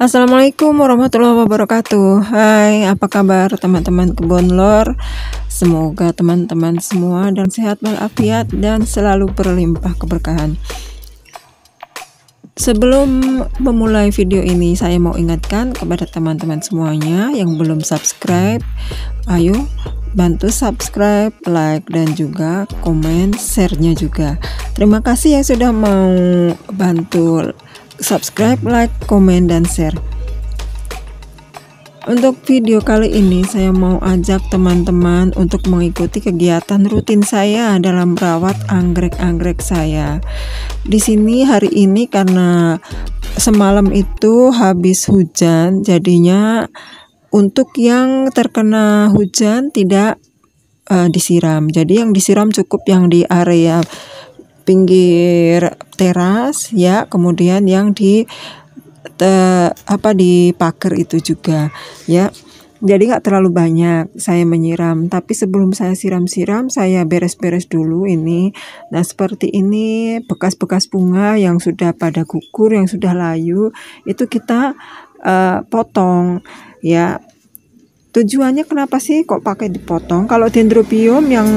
Assalamualaikum warahmatullahi wabarakatuh. Hai, apa kabar teman-teman kebun lor? Semoga teman-teman semua dan sehat walafiat dan selalu berlimpah keberkahan. Sebelum memulai video ini, saya mau ingatkan kepada teman-teman semuanya yang belum subscribe, ayo bantu subscribe, like, dan juga komen, share-nya juga. Terima kasih yang sudah mau bantu subscribe, like, komen, dan share. Untuk video kali ini saya mau ajak teman-teman untuk mengikuti kegiatan rutin saya dalam merawat anggrek-anggrek saya. Di sini hari ini karena semalam itu habis hujan, jadinya untuk yang terkena hujan tidak disiram. Jadi yang disiram cukup yang di area pinggir teras ya, kemudian yang di pagar itu juga ya. Jadi nggak terlalu banyak saya menyiram, tapi sebelum saya siram-siram saya beres-beres dulu ini. Nah, seperti ini bekas-bekas bunga yang sudah pada gugur, yang sudah layu, itu kita potong ya. Tujuannya kenapa sih kok pakai dipotong? Kalau dendrobium yang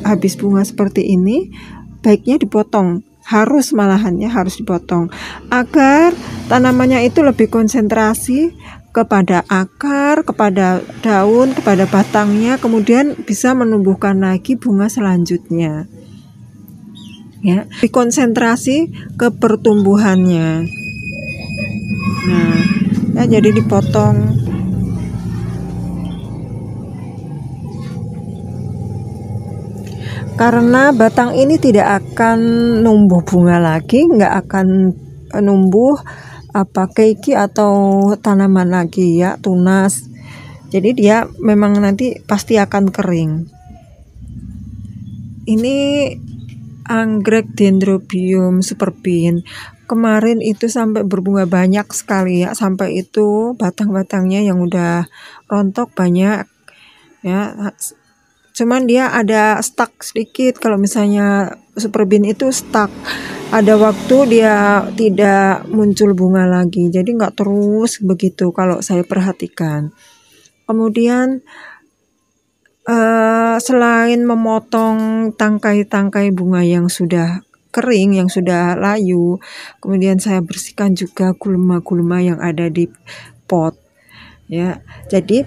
habis bunga seperti ini baiknya dipotong, harus malahannya harus dipotong agar tanamannya itu lebih konsentrasi kepada akar, kepada daun, kepada batangnya, kemudian bisa menumbuhkan lagi bunga selanjutnya ya, dikonsentrasi ke pertumbuhannya. Nah ya, jadi dipotong. Karena batang ini tidak akan numbuh bunga lagi, nggak akan numbuh keiki atau tanaman lagi ya, tunas. Jadi dia memang nanti pasti akan kering. Ini anggrek dendrobium superbin. Kemarin itu sampai berbunga banyak sekali ya, sampai itu batang-batangnya yang udah rontok banyak ya. Cuman dia ada stuck sedikit. Kalau misalnya superbin itu stuck, ada waktu dia tidak muncul bunga lagi, jadi nggak terus begitu kalau saya perhatikan. Kemudian selain memotong tangkai-tangkai bunga yang sudah kering, yang sudah layu, kemudian saya bersihkan juga gulma-gulma yang ada di pot ya. Jadi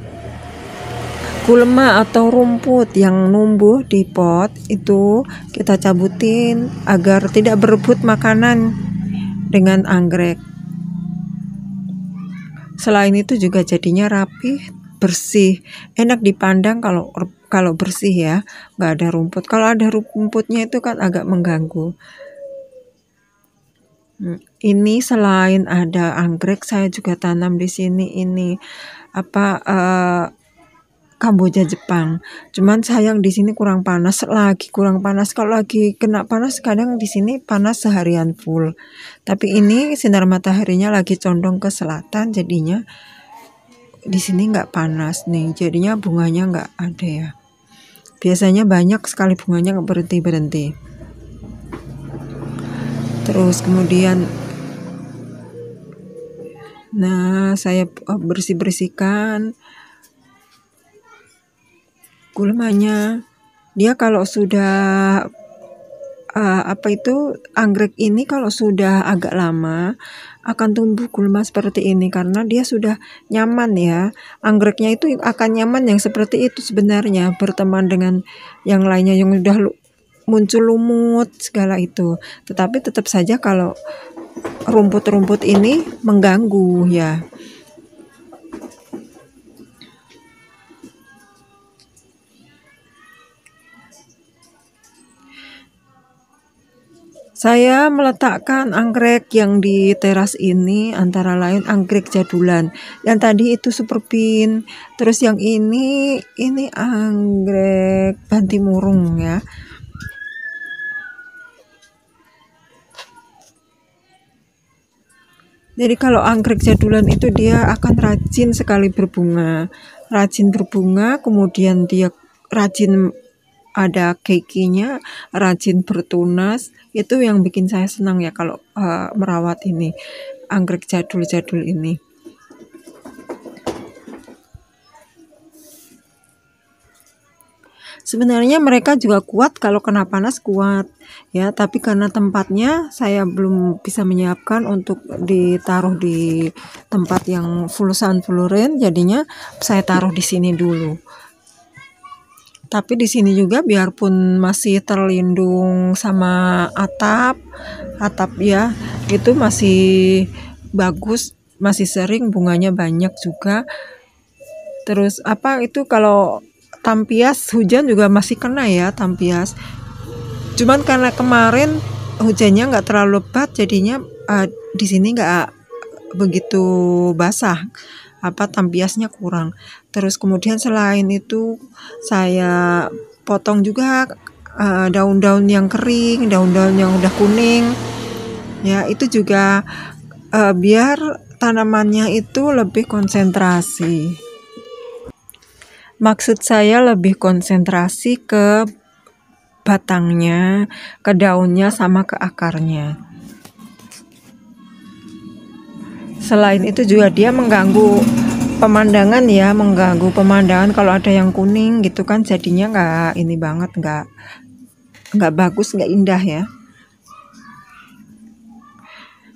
gulma atau rumput yang numbuh di pot itu kita cabutin agar tidak berebut makanan dengan anggrek. Selain itu juga jadinya rapih, bersih, enak dipandang kalau bersih ya, nggak ada rumput. Kalau ada rumputnya itu kan agak mengganggu. Ini selain ada anggrek, saya juga tanam di sini ini Kamboja Jepang. Cuman sayang di sini kurang panas, kurang panas. Kalau lagi kena panas kadang di sini panas seharian full. Tapi ini sinar mataharinya lagi condong ke selatan, jadinya di sini nggak panas nih. Jadinya bunganya nggak ada ya. Biasanya banyak sekali bunganya, nggak berhenti. Terus kemudian saya bersihkan gulmanya. Dia kalau sudah anggrek ini kalau sudah agak lama akan tumbuh gulma seperti ini karena dia sudah nyaman ya. Anggreknya itu akan nyaman yang seperti itu sebenarnya, berteman dengan yang lainnya yang sudah muncul lumut segala itu. Tetapi tetap saja kalau rumput-rumput ini mengganggu ya. Saya meletakkan anggrek yang di teras ini antara lain anggrek jadulan. Yang tadi itu superbin. Terus yang ini anggrek bantimurung ya. Jadi kalau anggrek jadulan itu dia akan rajin sekali berbunga. Kemudian dia rajin ada keikinya, rajin bertunas. Itu yang bikin saya senang ya kalau merawat ini anggrek jadul-jadul ini. Sebenarnya mereka juga kuat, kalau kena panas kuat ya, tapi karena tempatnya saya belum bisa menyiapkan untuk ditaruh di tempat yang full sun full rain, jadinya saya taruh di sini dulu. Tapi di sini juga biarpun masih terlindung sama atap ya, itu masih bagus, masih sering bunganya banyak juga. Terus itu kalau tampias hujan juga masih kena ya, tampias. Cuman karena kemarin hujannya nggak terlalu lebat, jadinya di sini nggak begitu basah, tampiasnya kurang. Terus kemudian selain itu saya potong juga daun-daun yang kering, daun-daun yang udah kuning ya, itu juga biar tanamannya itu lebih konsentrasi. Maksud saya lebih konsentrasi ke batangnya, ke daunnya, sama ke akarnya. Selain itu juga dia mengganggu pemandangan ya, mengganggu pemandangan kalau ada yang kuning gitu kan, jadinya nggak ini banget, nggak bagus, nggak indah ya.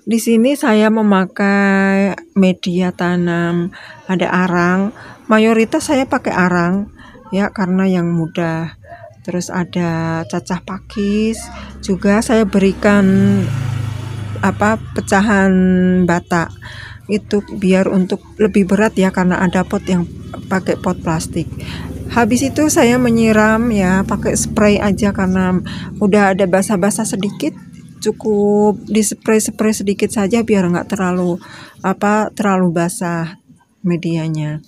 Di sini saya memakai media tanam, ada arang. Mayoritas saya pakai arang ya, karena yang mudah. Terus ada cacah pakis, juga saya berikan pecahan bata itu biar untuk lebih berat ya, karena ada pot yang pakai pot plastik. Habis itu saya menyiram ya, pakai spray aja karena udah ada basah-basah sedikit, cukup di spray sedikit saja biar nggak terlalu basah medianya.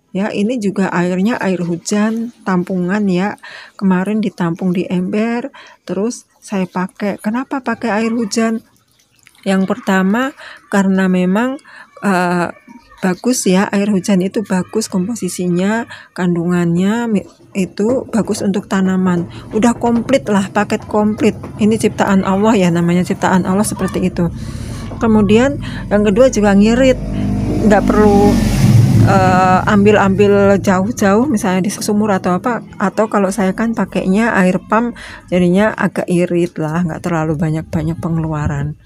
Ya, ini juga airnya air hujan tampungan ya. Kemarin ditampung di ember, terus saya pakai. Kenapa pakai air hujan? Yang pertama karena memang bagus ya, air hujan itu bagus komposisinya, kandungannya itu bagus untuk tanaman. Udah komplit lah, paket komplit. Ini ciptaan Allah ya, namanya ciptaan Allah seperti itu. Kemudian yang kedua juga ngirit, nggak perlu ambil jauh-jauh misalnya di sumur atau atau kalau saya kan pakainya air pump, jadinya agak irit lah, nggak terlalu banyak pengeluaran.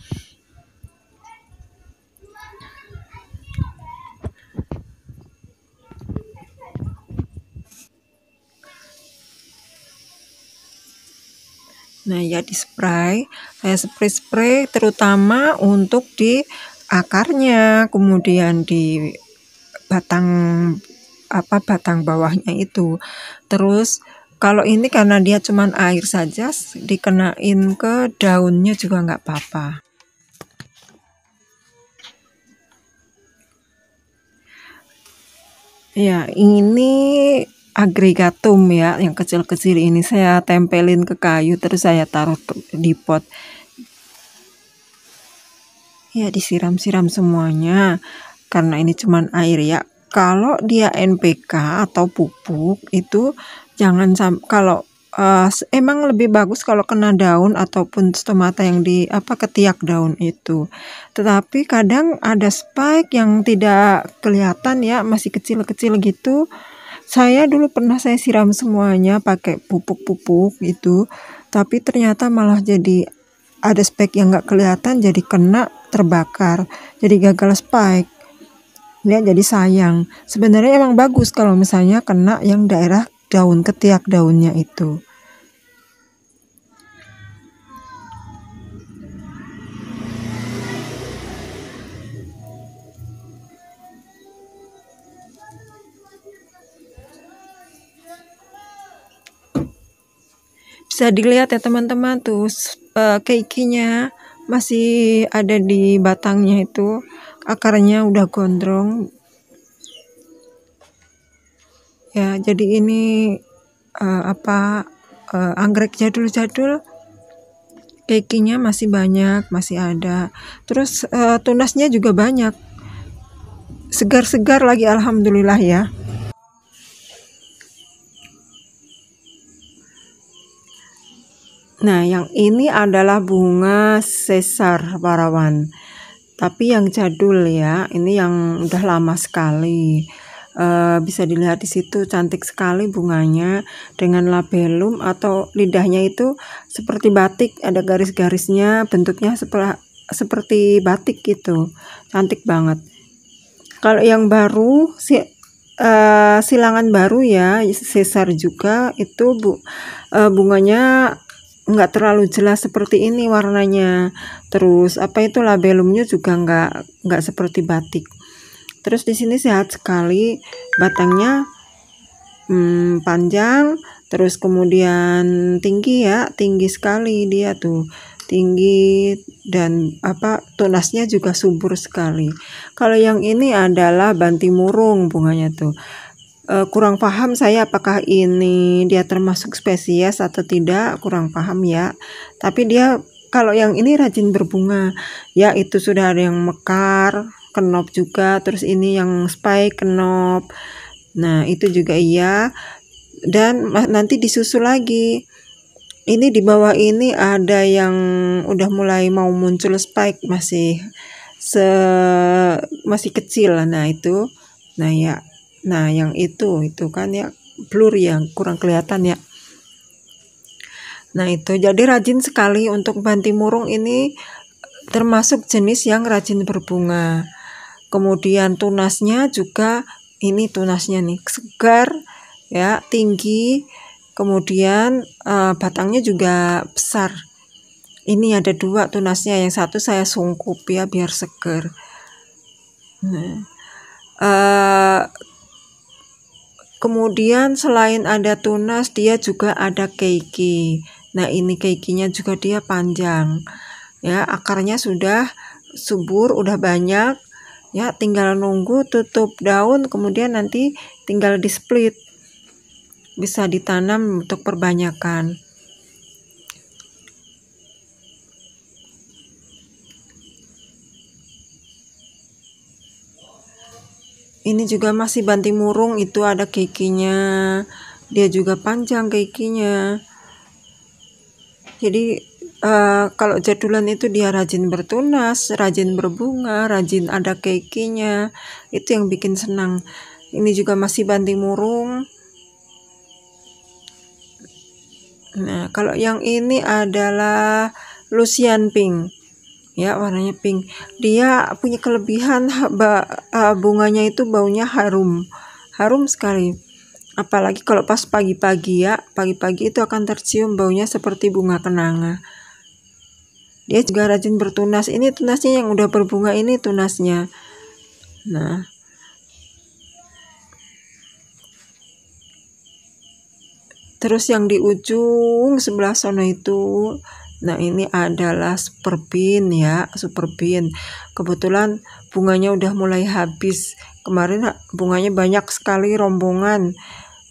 Nah ya, di spray, saya spray terutama untuk di akarnya, kemudian di batang bawahnya itu. Terus kalau ini karena dia cuman air saja, dikenain ke daunnya juga nggak apa-apa. Ya, ini agregatum ya, yang kecil-kecil ini saya tempelin ke kayu, terus saya taruh di pot. Ya, disiram-siram semuanya karena ini cuman air ya. Kalau dia NPK atau pupuk itu jangan kalau emang lebih bagus kalau kena daun ataupun stomata yang di ketiak daun itu. Tetapi kadang ada spike yang tidak kelihatan ya, masih kecil-kecil gitu. Saya dulu pernah saya siram semuanya pakai pupuk-pupuk itu, tapi ternyata malah jadi ada spike yang nggak kelihatan, jadi kena, terbakar, jadi gagal spike. Ya, jadi sayang. Sebenarnya emang bagus kalau misalnya kena yang daerah daun, ketiak daunnya itu. Bisa dilihat ya teman-teman, tuh keikinya masih ada di batangnya itu, akarnya udah gondrong ya. Jadi ini anggrek jadul-jadul, keikinya masih banyak, masih ada. Terus tunasnya juga banyak, segar-segar lagi, alhamdulillah ya. Nah, yang ini adalah bunga Caesar parawan, tapi yang jadul ya, ini yang udah lama sekali. Bisa dilihat di situ, cantik sekali bunganya dengan labellum atau lidahnya itu seperti batik, ada garis-garisnya, bentuknya seperti batik gitu, cantik banget. Kalau yang baru silangan baru ya, sesar juga itu bunganya nggak terlalu jelas seperti ini warnanya. Terus apa itu labellumnya juga nggak seperti batik. Terus di sini sehat sekali, batangnya panjang, terus kemudian tinggi ya, tinggi sekali dia tuh, tinggi, dan tunasnya juga subur sekali. Kalau yang ini adalah bantimurung bunganya tuh. Kurang paham saya apakah ini dia termasuk spesies atau tidak, kurang paham ya. Tapi dia kalau yang ini rajin berbunga ya, itu sudah ada yang mekar, kenop juga, terus ini yang spike kenop. Nah itu juga iya, dan nanti disusul lagi. Ini di bawah ini ada yang udah mulai mau muncul spike, masih kecil. Nah itu, nah yang itu kan ya blur ya, kurang kelihatan ya. Nah itu, jadi rajin sekali untuk bantimurung ini, termasuk jenis yang rajin berbunga. Kemudian tunasnya juga, ini tunasnya nih segar ya, tinggi, kemudian batangnya juga besar. Ini ada 2 tunasnya, yang satu saya sungkup ya biar segar. Nah, kemudian selain ada tunas, dia juga ada keiki. Nah ini keikinya juga dia panjang ya, akarnya sudah subur, udah banyak ya, tinggal nunggu tutup daun, kemudian nanti tinggal di split, bisa ditanam untuk perbanyakan. Ini juga masih bantimurung, itu ada keikinya, dia juga panjang keikinya. Jadi kalau jadulan itu dia rajin bertunas, rajin berbunga, rajin ada keikinya, itu yang bikin senang. Ini juga masih bantimurung. Nah kalau yang ini adalah Lucian pink ya, warnanya pink. Dia punya kelebihan bunganya itu baunya harum sekali, apalagi kalau pas pagi-pagi ya, pagi-pagi itu akan tercium baunya seperti bunga kenanga. Dia juga rajin bertunas, ini tunasnya yang udah berbunga, ini tunasnya. Nah terus yang di ujung sebelah sana itu, nah ini adalah super bean ya, super bean. Kebetulan bunganya udah mulai habis, kemarin bunganya banyak sekali rombongan,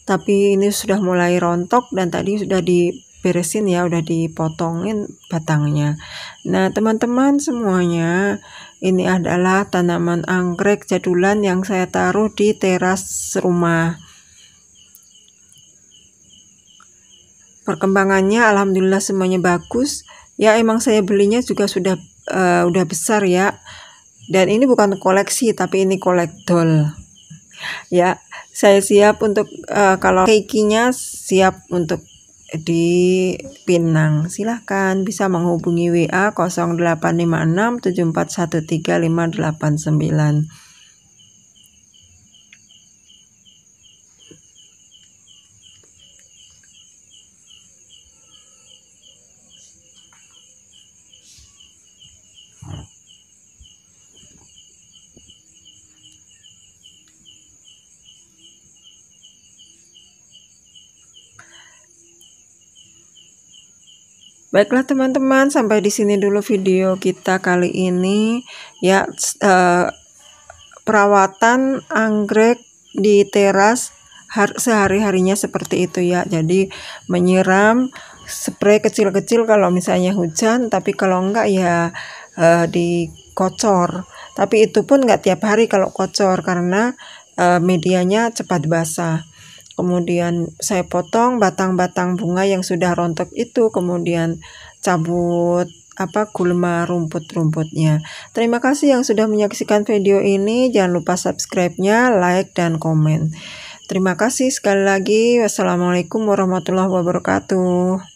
tapi ini sudah mulai rontok dan tadi sudah diberesin ya, udah dipotongin batangnya. Nah teman-teman semuanya, ini adalah tanaman anggrek jadulan yang saya taruh di teras rumah. Perkembangannya alhamdulillah semuanya bagus ya, emang saya belinya juga sudah udah besar ya, dan ini bukan koleksi tapi ini kolektol ya. Saya siap untuk kalau keikinya siap untuk dipinang, silahkan bisa menghubungi WA 085674135889. Baiklah teman-teman, sampai di sini dulu video kita kali ini ya, perawatan anggrek di teras sehari-harinya seperti itu ya. Jadi menyiram, spray kecil-kecil kalau misalnya hujan, tapi kalau enggak ya dikocor. Tapi itu pun enggak tiap hari kalau kocor, karena medianya cepat basah. Kemudian saya potong batang-batang bunga yang sudah rontok itu, kemudian cabut gulma rumput-rumputnya. Terima kasih yang sudah menyaksikan video ini. Jangan lupa subscribe-nya, like, dan komen. Terima kasih sekali lagi. Wassalamualaikum warahmatullahi wabarakatuh.